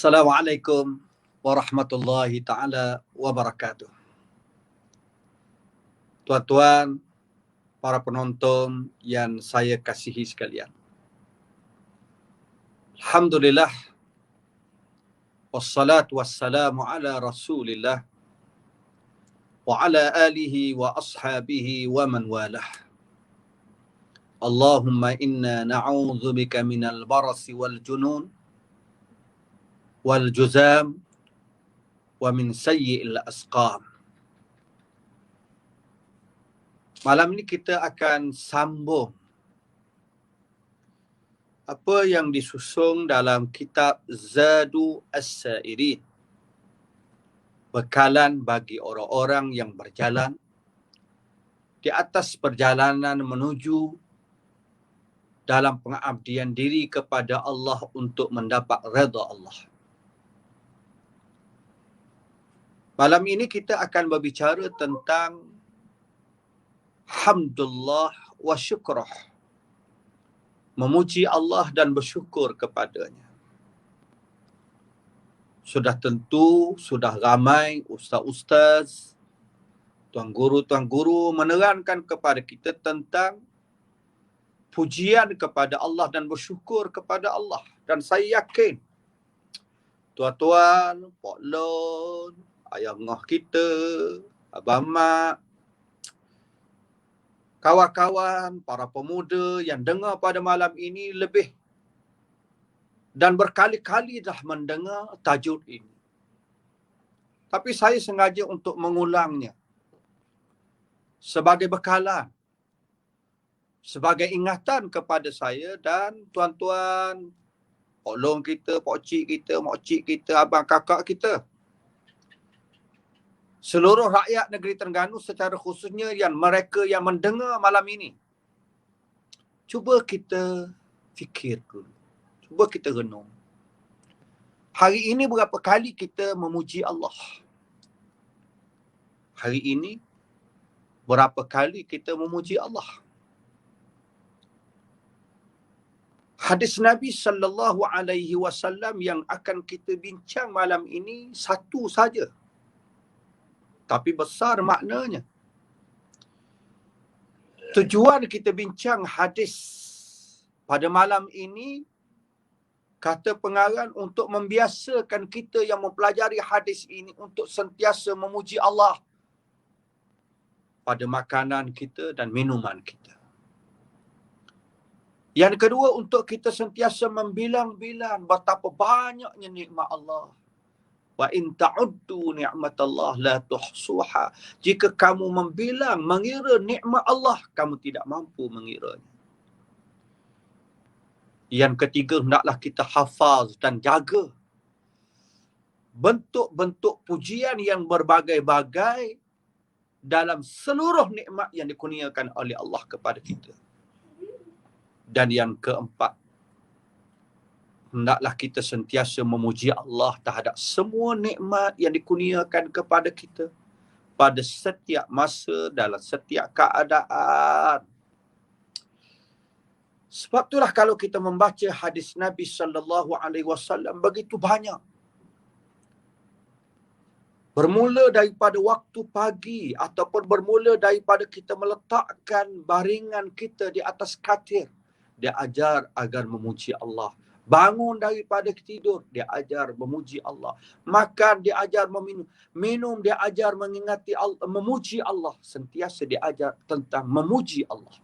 Assalamualaikum warahmatullahi ta'ala wabarakatuh. Tuan-tuan, para penonton yang saya kasihi sekalian. Alhamdulillah, wassalatu wassalamu ala rasulillah, wa ala alihi wa ashabihi wa man walah. Allahumma inna na'udzubika minal barasi wal junun, wal juzam, wa min sayyi'il asqam. Malam ini kita akan sambung apa yang disusung dalam kitab Zadu As-Sairin, bekalan bagi orang-orang yang berjalan di atas perjalanan menuju dalam pengabdian diri kepada Allah untuk mendapat redha Allah. Malam ini kita akan berbicara tentang hamdulillah wa syukrah, memuji Allah dan bersyukur kepadanya. Sudah tentu, sudah ramai ustaz-ustaz, tuan guru menerangkan kepada kita tentang pujian kepada Allah dan bersyukur kepada Allah. Dan saya yakin tuan-tuan, Pak Lon, ayah ngah kita, abang mak, kawan-kawan, para pemuda yang dengar pada malam ini lebih dan berkali-kali dah mendengar tajuk ini. Tapi saya sengaja untuk mengulangnya sebagai bekalan, sebagai ingatan kepada saya dan tuan-tuan, Pak Long kita, Pak Cik kita, Mak Cik kita, abang kakak kita. Seluruh rakyat negeri Terengganu secara khususnya yang mereka yang mendengar malam ini. Cuba kita fikir dulu. Cuba kita renung. Hari ini berapa kali kita memuji Allah? Hari ini berapa kali kita memuji Allah? Hadis Nabi sallallahu alaihi wasallam yang akan kita bincang malam ini satu saja, tapi besar maknanya. Tujuan kita bincang hadis pada malam ini, kata pengarang, untuk membiasakan kita yang mempelajari hadis ini untuk sentiasa memuji Allah pada makanan kita dan minuman kita. Yang kedua, untuk kita sentiasa membilang-bilang betapa banyaknya nikmat Allah. Wa in ta'uddu ni'matallah la tuhsuha. Jika kamu membilang, mengira nikmat Allah, kamu tidak mampu mengiranya. Yang ketiga, hendaklah kita hafaz dan jaga bentuk-bentuk pujian yang berbagai-bagai dalam seluruh nikmat yang dikurniakan oleh Allah kepada kita. Dan yang keempat, hendaklah kita sentiasa memuji Allah terhadap semua nikmat yang dikurniakan kepada kita pada setiap masa, dalam setiap keadaan. Sebab itulah kalau kita membaca hadis Nabi sallallahu alaihi wasallam begitu banyak. Bermula daripada waktu pagi ataupun bermula daripada kita meletakkan baringan kita di atas katil, dia ajar agar memuji Allah. Bangun daripada tidur, dia ajar memuji Allah. Makan, dia ajar meminum. Minum, dia ajar mengingati Allah, memuji Allah. Sentiasa dia ajar tentang memuji Allah.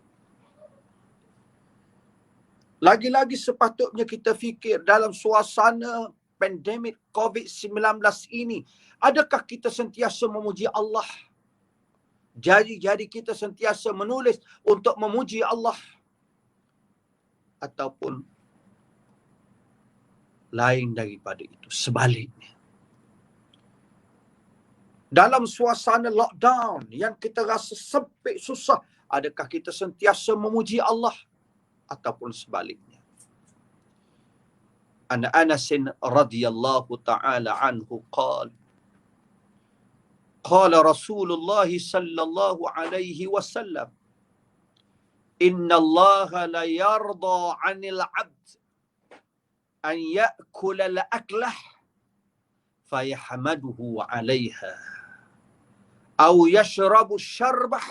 Lagi-lagi sepatutnya kita fikir dalam suasana pandemik COVID-19 ini, adakah kita sentiasa memuji Allah? Jadi kita sentiasa menulis untuk memuji Allah, ataupun lain daripada itu, sebaliknya. Dalam suasana lockdown yang kita rasa sempit, susah, adakah kita sentiasa memuji Allah ataupun sebaliknya? An Anas radhiyallahu ta'ala anhu qala qala Rasulullah sallallahu alaihi wasallam, inna Allah la yarda 'anil 'abd an ya'kula al-aklah fayahmaduhu 'alaiha aw yashrabu syarbah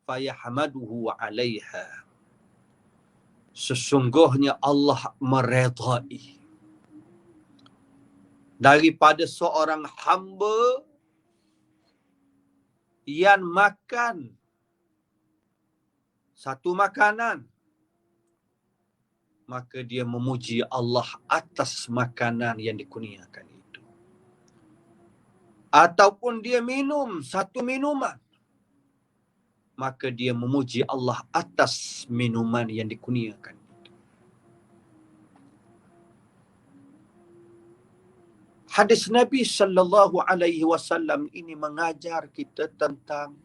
fayahmaduhu 'alaiha. Sesungguhnya Allah meredai daripada seorang hamba yang makan satu makanan, maka dia memuji Allah atas makanan yang dikurniakan itu. Ataupun dia minum satu minuman, maka dia memuji Allah atas minuman yang dikurniakan itu. Hadis Nabi sallallahu alaihi wasallam ini mengajar kita tentang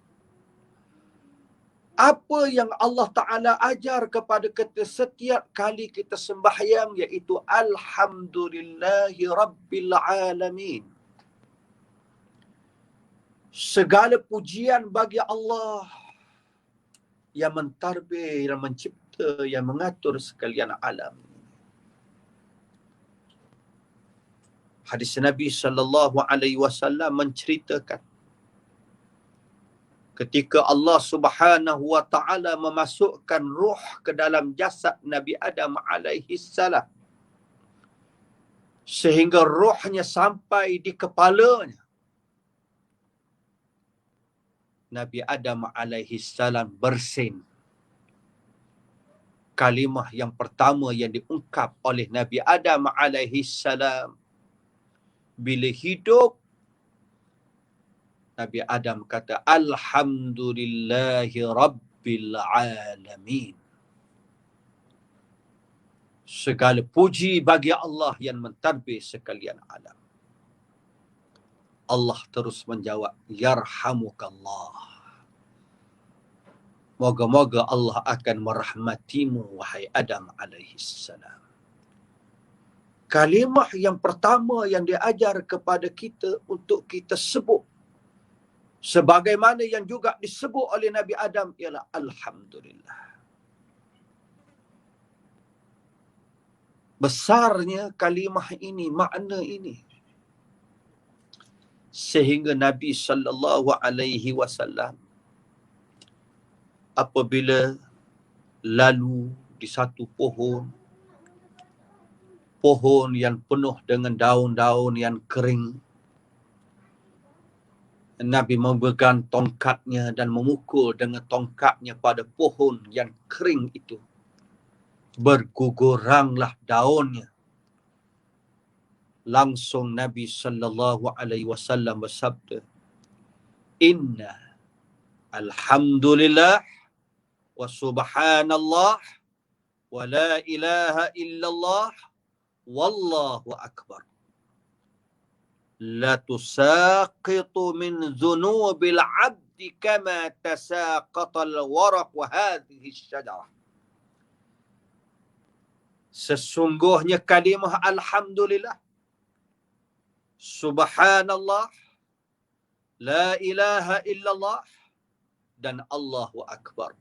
apa yang Allah Ta'ala ajar kepada kita setiap kali kita sembahyang, iaitu Alhamdulillahi Rabbil Alamin. Segala pujian bagi Allah yang mentadbir, yang mencipta, yang mengatur sekalian alam. Hadis Nabi sallallahu alaihi wasallam menceritakan ketika Allah Subhanahu wa taala memasukkan ruh ke dalam jasad Nabi Adam alaihi salam, sehingga rohnya sampai di kepalanya, Nabi Adam alaihi salam bersin. Kalimah yang pertama yang diungkap oleh Nabi Adam alaihi salam bila hidup, Nabi Adam kata Alhamdulillahi Rabbil Alamin. Segala puji bagi Allah yang mentadbir sekalian alam. Allah terus menjawab, Yarhamukallah. Moga-moga Allah akan merahmatimu, wahai Adam alaihi salam. Kalimah yang pertama yang diajar kepada kita untuk kita sebut, sebagaimana yang juga disebut oleh Nabi Adam, ialah Alhamdulillah. Besarnya kalimah ini, makna ini, sehingga Nabi sallallahu alaihi wasallam apabila lalu di satu pohon yang penuh dengan daun-daun yang kering, Nabi memegang tongkatnya dan memukul dengan tongkatnya pada pohon yang kering itu. Berguguranglah daunnya. Langsung Nabi sallallahu alaihi wasallam bersabda, Inna alhamdulillah wa subhanallah wa la ilaha illallah wallahu akbar. La tusaqitu min dhunubil abdi kama tasaqatal waraq wa hadhihi syajarah. Sesungguhnya kalimah Alhamdulillah, Subhanallah, La ilaha illallah, dan Allahu Akbar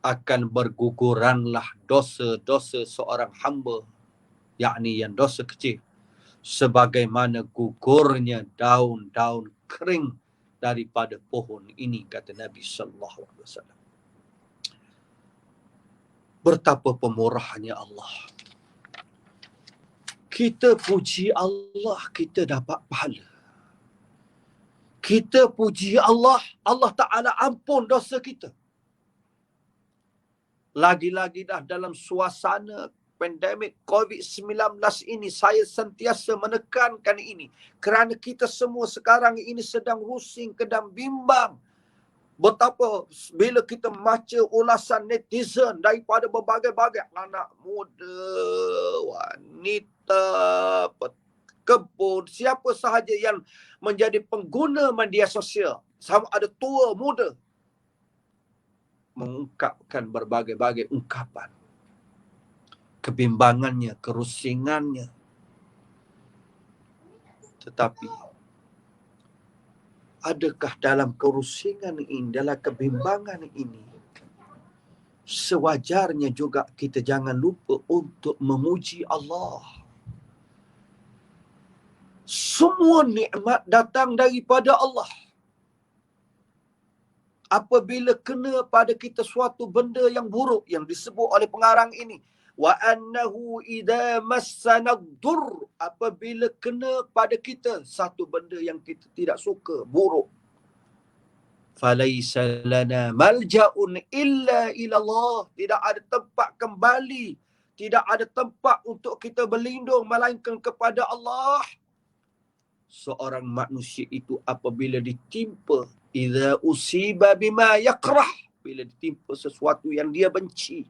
akan berguguranglah dosa-dosa seorang hamba, yakni yang dosa kecil, sebagaimana gugurnya daun-daun kering daripada pohon ini, kata Nabi sallallahu alaihi wasallam. Betapa pemurahnya Allah. Kita puji Allah, kita dapat pahala. Kita puji Allah, Allah Ta'ala ampun dosa kita. Lagi-lagi dah dalam suasana pandemik COVID-19 ini, saya sentiasa menekankan ini. Kerana kita semua sekarang ini sedang rusing, sedang bimbang. Betapa bila kita baca ulasan netizen daripada berbagai-bagai anak muda, wanita, kebun, siapa sahaja yang menjadi pengguna media sosial, sama ada tua, muda, mengungkapkan berbagai-bagai ungkapan. Kebimbangannya, kerusingannya. Tetapi adakah dalam kerusingan ini, dalam kebimbangan ini, sewajarnya juga kita jangan lupa untuk memuji Allah. Semua nikmat datang daripada Allah. Apabila kena pada kita suatu benda yang buruk yang disebut oleh pengarang ini, wa annahu idza massana dur, apabila kena pada kita satu benda yang kita tidak suka, buruk, falaisa lana malja'un illa ila Allah, tidak ada tempat kembali, tidak ada tempat untuk kita berlindung melainkan kepada Allah. Seorang manusia itu apabila ditimpa, idza usiba bima yakrah, bila ditimpa sesuatu yang dia benci,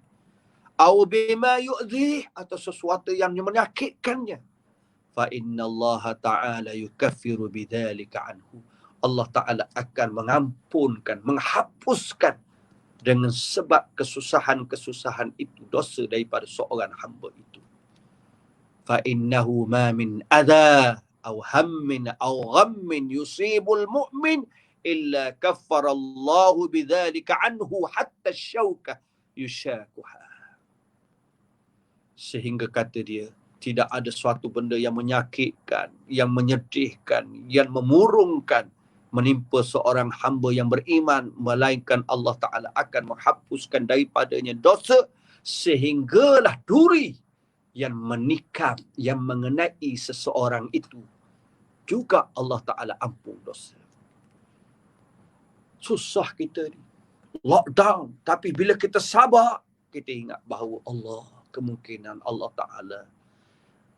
au bima yu'dhih, atau sesuatu yang menyakitkannya, fa innallaha ta'ala yukaffiru bidzalika anhu, Allah Ta'ala akan mengampunkan, menghapuskan dengan sebab kesusahan-kesusahan itu, dosa daripada seorang hamba itu. Fa innahu ma min adha aw hammin aw ghammin yusibul mu'min illa kaffarallahu bidzalika anhu hatta syauka yushakuha. Sehingga kata dia, tidak ada suatu benda yang menyakitkan, yang menyedihkan, yang memurungkan menimpa seorang hamba yang beriman, melainkan Allah Ta'ala akan menghapuskan daripadanya dosa, sehinggalah duri yang menikam, yang mengenai seseorang itu, juga Allah Ta'ala ampun dosa. Susah kita ni, lockdown, tapi bila kita sabar, kita ingat bahawa Allah, kemungkinan Allah Ta'ala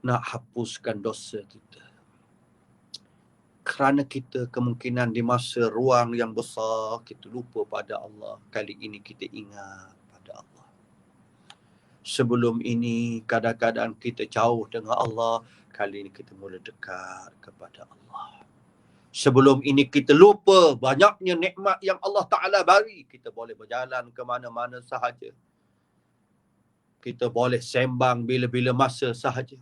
nak hapuskan dosa kita. Kerana kita kemungkinan di masa ruang yang besar, kita lupa pada Allah. Kali ini kita ingat pada Allah. Sebelum ini kadang-kadang kita jauh dengan Allah, kali ini kita mula dekat kepada Allah. Sebelum ini kita lupa banyaknya nikmat yang Allah Ta'ala bagi. Kita boleh berjalan ke mana-mana sahaja. Kita boleh sembang bila-bila masa sahaja.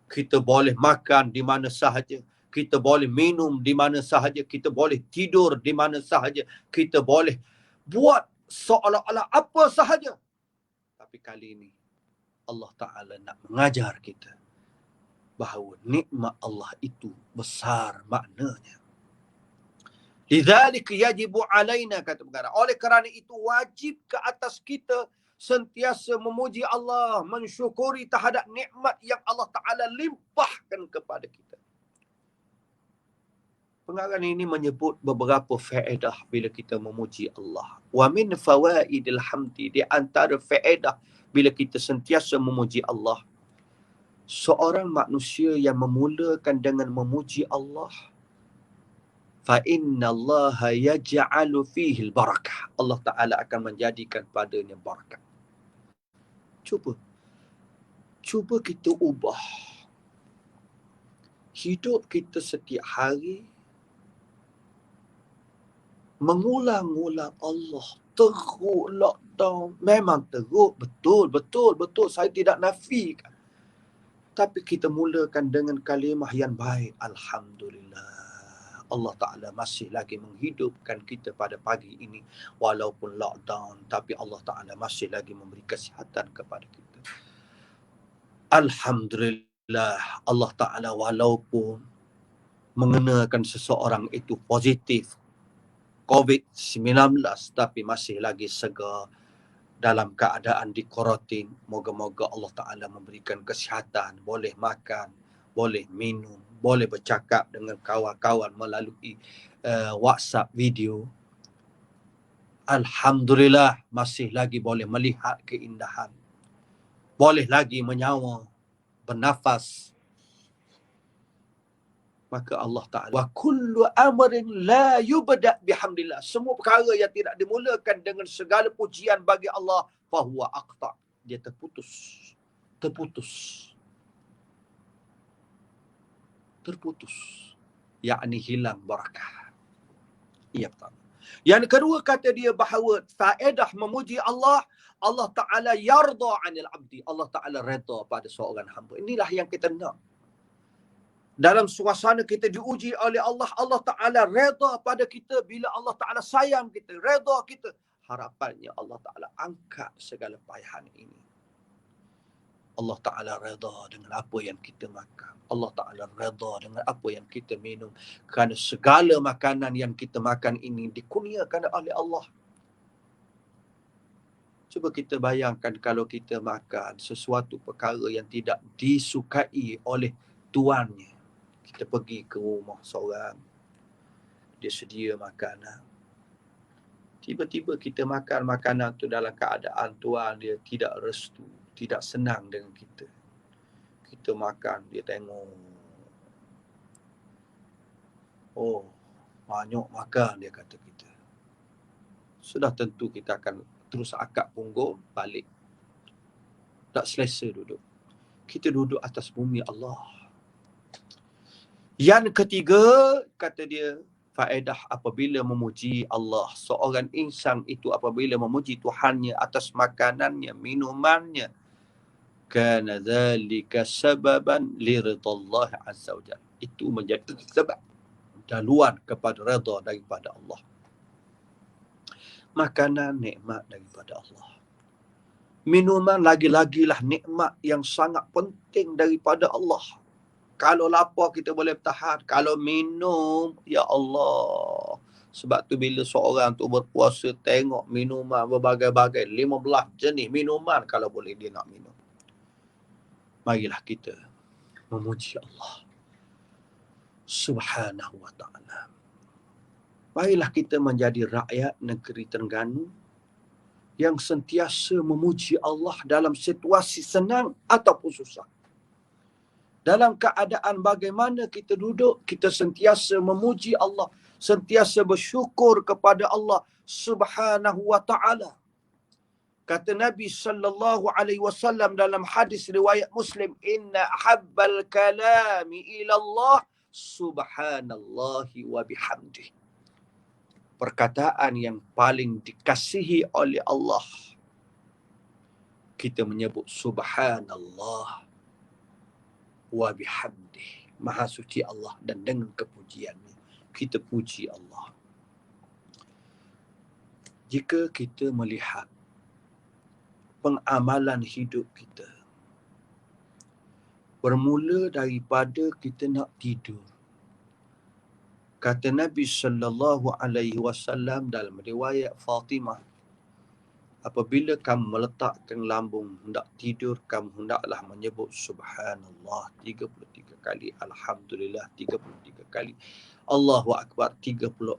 Kita boleh makan di mana sahaja. Kita boleh minum di mana sahaja. Kita boleh tidur di mana sahaja. Kita boleh buat seolah-olah apa sahaja. Tapi kali ini Allah Ta'ala nak mengajar kita bahawa nikmat Allah itu besar maknanya. Lidzalika yajibu alaina, kata pengarang, oleh kerana itu wajib ke atas kita sentiasa memuji Allah, mensyukuri terhadap nikmat yang Allah Ta'ala limpahkan kepada kita. Pengarang ini menyebut beberapa faedah bila kita memuji Allah. Wa min fawaidil hamdi, di antara faedah bila kita sentiasa memuji Allah, seorang manusia yang memulakan dengan memuji Allah, fa innallaha yaj'alu fihi al-barakah, Allah Ta'ala akan menjadikan padanya barakah. Cuba kita ubah hidup kita setiap hari, mengulang-ulang Allah, teruk lockdown, memang teruk, betul, saya tidak nafikan. Tapi kita mulakan dengan kalimah yang baik, Alhamdulillah, Allah Ta'ala masih lagi menghidupkan kita pada pagi ini, walaupun lockdown, tapi Allah Ta'ala masih lagi memberi kesihatan kepada kita. Alhamdulillah, Allah Ta'ala walaupun mengenakan seseorang itu positif COVID-19, tapi masih lagi segar dalam keadaan di kuarantin. Moga-moga Allah Ta'ala memberikan kesihatan, boleh makan, boleh minum, boleh bercakap dengan kawan-kawan melalui WhatsApp video. Alhamdulillah, masih lagi boleh melihat keindahan, boleh lagi menyawa, bernafas. Maka Allah Ta'ala, wa kullu amrin la yubda bihamdillah, semua perkara yang tidak dimulakan dengan segala pujian bagi Allah, fahuwa aqta, dia terputus, yakni hilang barakah. Ia pertama. Yang kedua, kata dia bahawa faedah memuji Allah, Allah Ta'ala yarda 'anil 'abdi, Allah Ta'ala redha pada seorang hamba. Inilah yang kita nak. Dalam suasana kita diuji oleh Allah, Allah Ta'ala redha pada kita. Bila Allah Ta'ala sayang kita, redha kita, harapannya Allah Ta'ala angkat segala payahan ini. Allah Ta'ala redha dengan apa yang kita makan. Allah Ta'ala redha dengan apa yang kita minum. Kerana segala makanan yang kita makan ini dikurniakan oleh Allah. Cuba kita bayangkan kalau kita makan sesuatu perkara yang tidak disukai oleh tuannya. Kita pergi ke rumah seorang, dia sedia makanan. Tiba-tiba kita makan makanan tu dalam keadaan tuan dia tidak restu, tidak senang dengan kita. Kita makan, dia tengok. Oh, banyak makan, dia kata kita. Sudah tentu kita akan terus akak punggung, balik. Tak selesa duduk. Kita duduk atas bumi Allah. Yang ketiga, kata dia, faedah apabila memuji Allah. Seorang insan itu apabila memuji Tuhannya atas makanannya, minumannya, kana dhalika sababan liridallah azza wa jalla. Itu menjadi sebab daluan kepada redha daripada Allah. Makanan nikmat daripada Allah. Minuman lagi-lagilah nikmat yang sangat penting daripada Allah. Kalau lapar kita boleh bertahan. Kalau minum, ya Allah. Sebab tu bila seorang tu berpuasa tengok minuman berbagai-bagai, 15 jenis minuman kalau boleh dia nak minum. Marilah kita memuji Allah Subhanahu wa ta'ala. Marilah kita menjadi rakyat negeri Terengganu yang sentiasa memuji Allah dalam situasi senang ataupun susah. Dalam keadaan bagaimana kita duduk, kita sentiasa memuji Allah, sentiasa bersyukur kepada Allah Subhanahu wa ta'ala. Kata Nabi sallallahu alaihi wasallam dalam hadis riwayat Muslim, inna habbal kalami ila Allah subhanallahi wa bihamdih. Perkataan yang paling dikasihi oleh Allah, kita menyebut subhanallah wa bihamdih. Maha suci Allah dan dengan kepujiannya kita puji Allah. Jika kita melihat pengamalan hidup kita bermula daripada kita nak tidur. Kata Nabi sallallahu alaihi wasallam dalam riwayat Fatimah, apabila kamu meletakkan lambung hendak tidur, kamu hendaklah menyebut subhanallah 33 kali, alhamdulillah 33 kali, Allahu akbar 34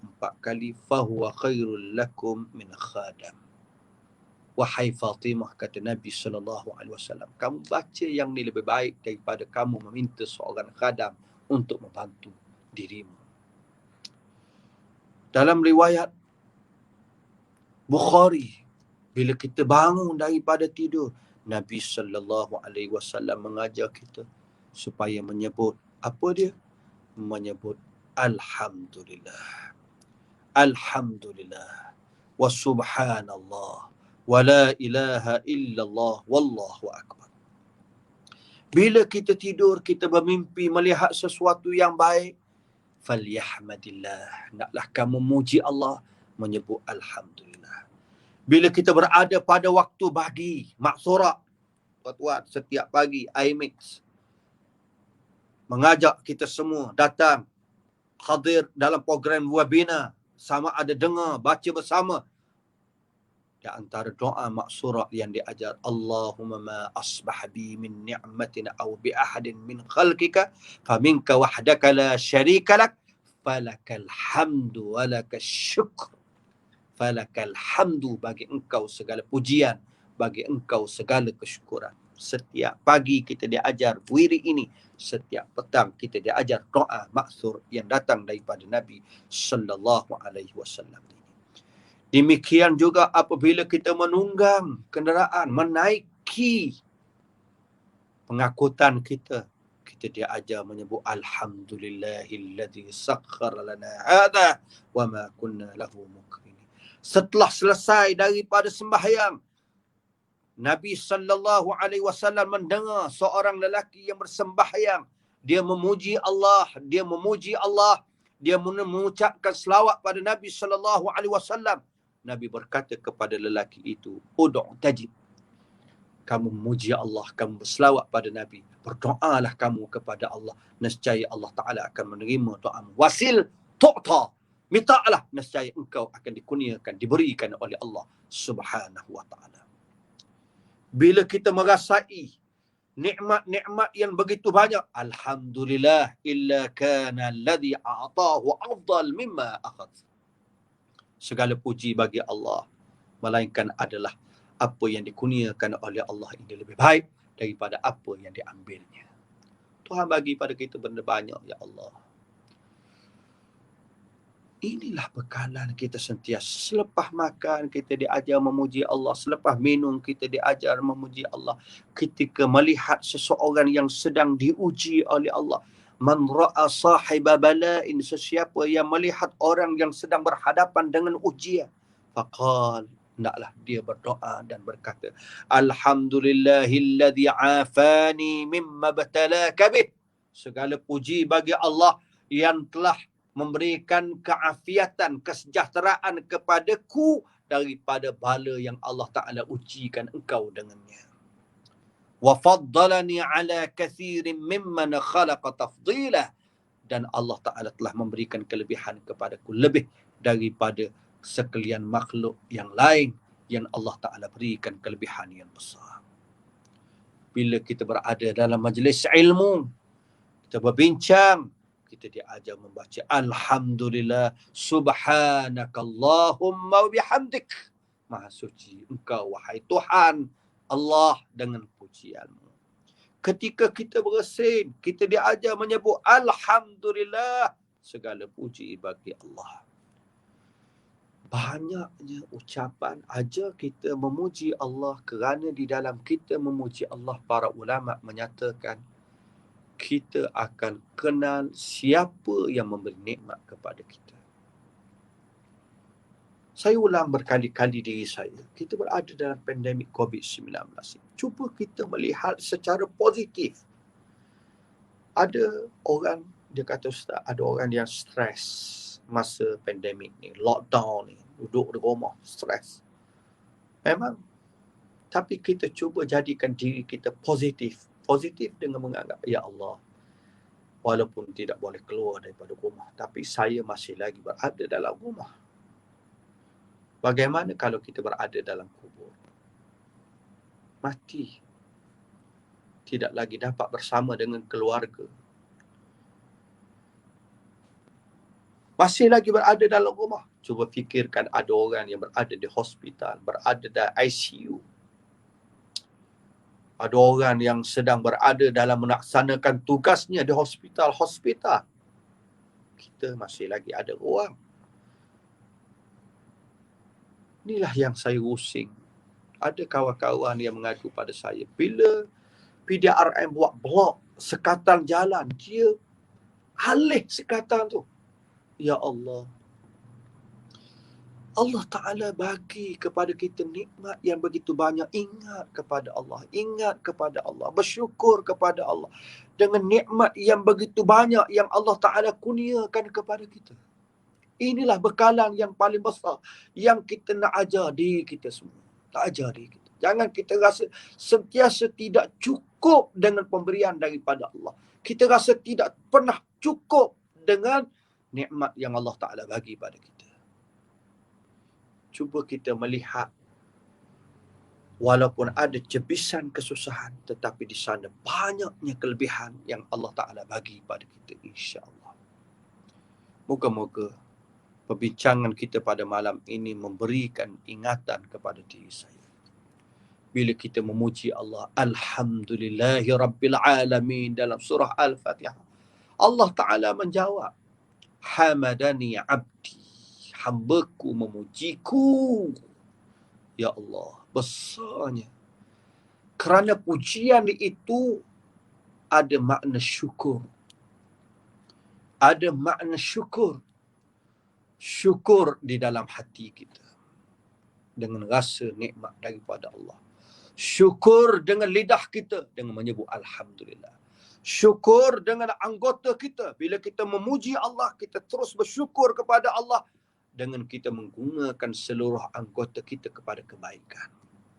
kali, fahuwa khairul lakum min khadam. Wahai Fatimah, kata Nabi sallallahu alaihi wasallam, kamu baca yang ni lebih baik daripada kamu meminta seorang khadam untuk membantu dirimu. Dalam riwayat Bukhari, bila kita bangun daripada tidur, Nabi sallallahu alaihi wasallam mengajar kita supaya menyebut apa dia? Menyebut alhamdulillah. Alhamdulillah wa subhanallah wa la ilaha illallah wallahu akbar. Bila kita tidur, kita bermimpi melihat sesuatu yang baik, falyahmadillah, naklah kamu muji Allah, menyebut alhamdulillah. Bila kita berada pada waktu pagi, maksurat, tuan-tuan, setiap pagi IMIX mengajak kita semua datang hadir dalam program webinar, sama ada dengar, baca bersama. Di antara doa maksurat yang diajar, Allahumma ma asbah bi min ni'matin aw bi ahadin min khalqika faminka wahdaka la syarika lak falakal hamdu wa lakal syukr. Falakal hamdu, bagi engkau segala pujian, bagi engkau segala kesyukuran. Setiap pagi kita diajar wirid ini, setiap petang kita diajar doa maksur yang datang daripada Nabi sallallahu alaihi wasallam. Demikian juga apabila kita menunggang kenderaan, menaiki pengangkutan kita, kita diajar menyebut alhamdulillahilladzi sakhkhara lana hadha wa ma kunna lahu muqrinin. Setelah selesai daripada sembahyang, Nabi sallallahu alaihi wasallam mendengar seorang lelaki yang bersembahyang, dia memuji Allah, dia mengucapkan selawat pada Nabi sallallahu alaihi wasallam. Nabi berkata kepada lelaki itu, ud'u tajib. kamu memuji Allah, kamu berselawat pada Nabi, berdoalah kamu kepada Allah, nescaya Allah Ta'ala akan menerima doamu. Wasil tu'ta, mintalah, nescaya engkau akan dikurniakan, diberikan oleh Allah Subhanahu wa Ta'ala. Bila kita merasai nikmat-nikmat yang begitu banyak, alhamdulillah, illa kana alladhi a'tahu afdal mimma akhadh. Segala puji bagi Allah, melainkan adalah apa yang dikurniakan oleh Allah ini lebih baik daripada apa yang diambilnya. Tuhan bagi pada kita benda banyak, ya Allah. Inilah bekalan kita sentiasa. Selepas makan, kita diajar memuji Allah. Selepas minum, kita diajar memuji Allah. Ketika melihat seseorang yang sedang diuji oleh Allah. Man ra'a sahiba bala'in, sesiapa yang melihat orang yang sedang berhadapan dengan ujian. Faqal, hendaklah dia berdoa dan berkata, Alhamdulillahilladzi afani mimma batalaka bih. Segala puji bagi Allah yang telah memberikan keafiatan, kesejahteraan kepadaku daripada bala yang Allah Ta'ala ujikan engkau dengannya. Wa faddalani ala kathirin mimman khalaqa tafdila. Dan Allah Ta'ala telah memberikan kelebihan kepadaku lebih daripada sekalian makhluk yang lain yang Allah Ta'ala berikan kelebihan yang besar. Bila kita berada dalam majlis ilmu, kita berbincang, kita diajar membaca Alhamdulillah, Subhanakallahumma wa bihamdik. Maha suci engkau, wahai Tuhan Allah, dengan pujianmu. Ketika kita bersin, kita diajar menyebut Alhamdulillah, segala puji bagi Allah. Banyaknya ucapan ajar kita memuji Allah, kerana di dalam kita memuji Allah, para ulama menyatakan kita akan kenal siapa yang memberi nikmat kepada kita. Saya ulang berkali-kali diri saya. Kita berada dalam pandemik COVID-19. Cuba kita melihat secara positif. Ada orang, dia kata Ustaz, ada orang yang stres masa pandemik ni, lockdown ni, duduk di rumah, stres. Memang. Tapi kita cuba jadikan diri kita positif. Positif dengan menganggap, ya Allah, walaupun tidak boleh keluar daripada rumah, tapi saya masih lagi berada dalam rumah. Bagaimana kalau kita berada dalam kubur? Mati. Tidak lagi dapat bersama dengan keluarga. Masih lagi berada dalam rumah. Cuba fikirkan ada orang yang berada di hospital, berada dalam ICU. Ada orang yang sedang berada dalam melaksanakan tugasnya di hospital. Kita masih lagi ada ruang. Inilah yang saya rusing. Ada kawan-kawan yang mengadu pada saya, bila PDRM buat blok sekatan jalan, dia alih sekatan tu. Ya Allah. Allah Ta'ala bagi kepada kita nikmat yang begitu banyak. Ingat kepada Allah. Ingat kepada Allah. Bersyukur kepada Allah. Dengan nikmat yang begitu banyak yang Allah Ta'ala kurniakan kepada kita. Inilah bekalan yang paling besar yang kita nak ajar diri kita semua. Nak ajar diri kita. Jangan kita rasa sentiasa tidak cukup dengan pemberian daripada Allah. Kita rasa tidak pernah cukup dengan nikmat yang Allah Ta'ala bagi pada kita. Cuba kita melihat, walaupun ada cebisan kesusahan, tetapi di sana banyaknya kelebihan yang Allah Ta'ala bagi pada kita, insya-Allah. Moga-moga perbincangan kita pada malam ini memberikan ingatan kepada diri saya. Bila kita memuji Allah, Alhamdulillahi Rabbil Alamin, dalam surah Al-Fatihah, Allah Ta'ala menjawab, Hamadani abdi, hambaku memujiku. Ya Allah, besarnya. Kerana pujian itu ada makna syukur. Ada makna syukur. Syukur di dalam hati kita. Dengan rasa nikmat daripada Allah. Syukur dengan lidah kita dengan menyebut Alhamdulillah. Syukur dengan anggota kita. Bila kita memuji Allah, kita terus bersyukur kepada Allah dengan kita menggunakan seluruh anggota kita kepada kebaikan.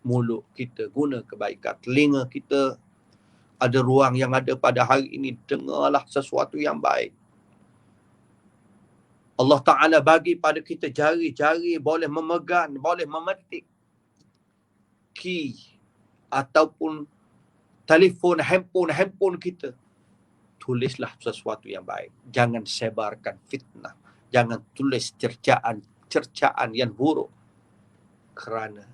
mulut kita guna kebaikan, telinga kita ada ruang yang ada pada hari ini, dengarlah sesuatu yang baik. Allah Ta'ala bagi pada kita jari-jari boleh memegang, boleh memetik key ataupun telefon, handphone kita. Tulislah sesuatu yang baik. Jangan sebarkan fitnah. Jangan tulis cercaan yang buruk. Kerana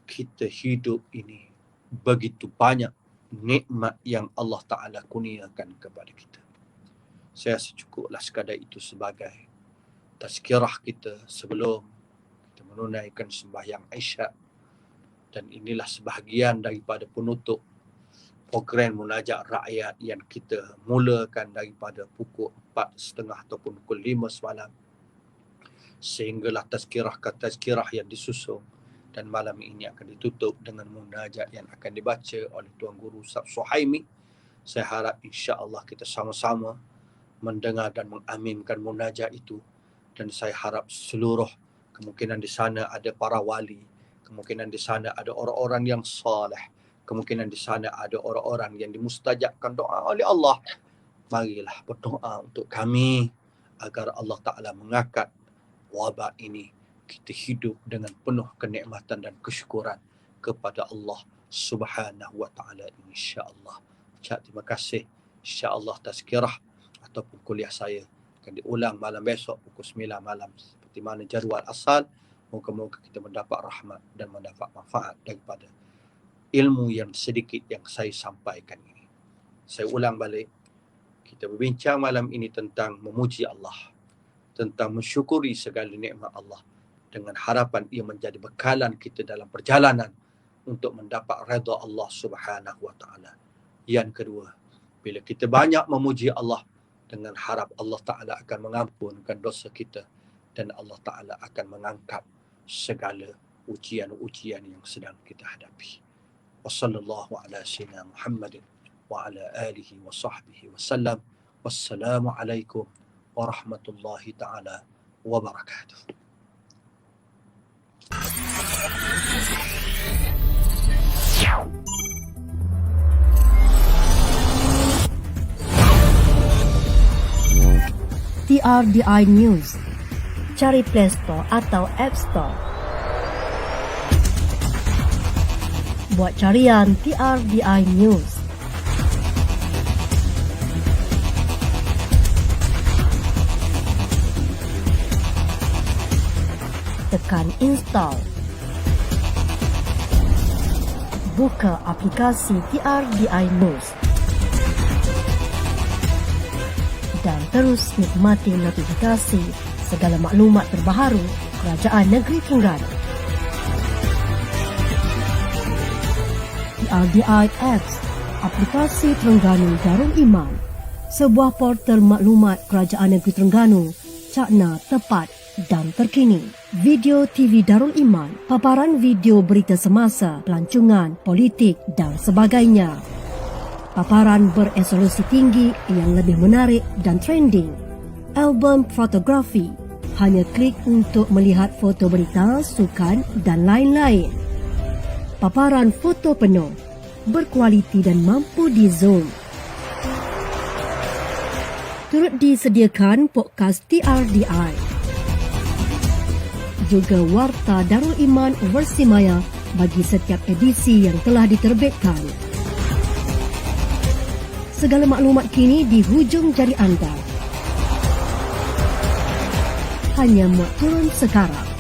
kita hidup ini begitu banyak nikmat yang Allah Ta'ala kurniakan kepada kita. Saya secukuplah sekadar itu sebagai tazkirah kita sebelum kita menunaikan sembahyang Isyak. Dan inilah sebahagian daripada penutup program Munajat Rakyat yang kita mulakan daripada pukul 4.30 ataupun pukul 5 semalam. Sehinggalah tazkirah yang disusun. Dan malam ini akan ditutup dengan munajat yang akan dibaca oleh Tuan Guru Ustaz Suhaimi. Saya harap insya-Allah kita sama-sama mendengar dan mengaminkan munajat itu. Dan saya harap seluruh kemungkinan di sana ada para wali, kemungkinan di sana ada orang-orang yang saleh, kemungkinan di sana ada orang-orang yang dimustajabkan doa oleh Allah. Marilah berdoa untuk kami agar Allah Ta'ala mengangkat wabak ini. Kita hidup dengan penuh kenikmatan dan kesyukuran kepada Allah Subhanahu wa Ta'ala, insya-Allah. Terima kasih. Insya-Allah tazkirah ataupun kuliah saya akan diulang malam besok pukul 9 malam seperti mana jadual asal. Moga-moga kita mendapat rahmat dan mendapat manfaat daripada ilmu yang sedikit yang saya sampaikan ini. Saya ulang balik. Kita berbincang malam ini tentang memuji Allah, tentang mensyukuri segala nikmat Allah, dengan harapan ia menjadi bekalan kita dalam perjalanan untuk mendapat redha Allah Subhanahu wa Ta'ala. Yang kedua, bila kita banyak memuji Allah, dengan harap Allah Ta'ala akan mengampunkan dosa kita dan Allah Ta'ala akan mengangkat segala ujian-ujian yang sedang kita hadapi. Wassallallahu ala sayyidina Muhammadin wa ala alihi wa sahbihi wa sallam. Wassalamualaikum warahmatullahi ta'ala wabarakatuh. TRDI News. Cari Play Store atau App Store. Buat carian TRDI News. Tekan install. Buka aplikasi TRDI News. Dan terus nikmati notifikasi segala maklumat terbaru Kerajaan Negeri Terengganu. TRDI Apps, aplikasi Terengganu Darul Iman, sebuah portal maklumat Kerajaan Negeri Terengganu, cakna, tepat dan terkini. Video TV Darul Iman, paparan video berita semasa, pelancongan, politik dan sebagainya. Paparan beresolusi tinggi yang lebih menarik dan trending. Album fotografi, hanya klik untuk melihat foto berita, sukan dan lain-lain. Paparan foto penuh, berkualiti dan mampu di zoom. Turut disediakan podcast TRDI. Juga Warta Darul Iman versi maya bagi setiap edisi yang telah diterbitkan. Segala maklumat kini di hujung jari anda. Hanya muat turun sekarang.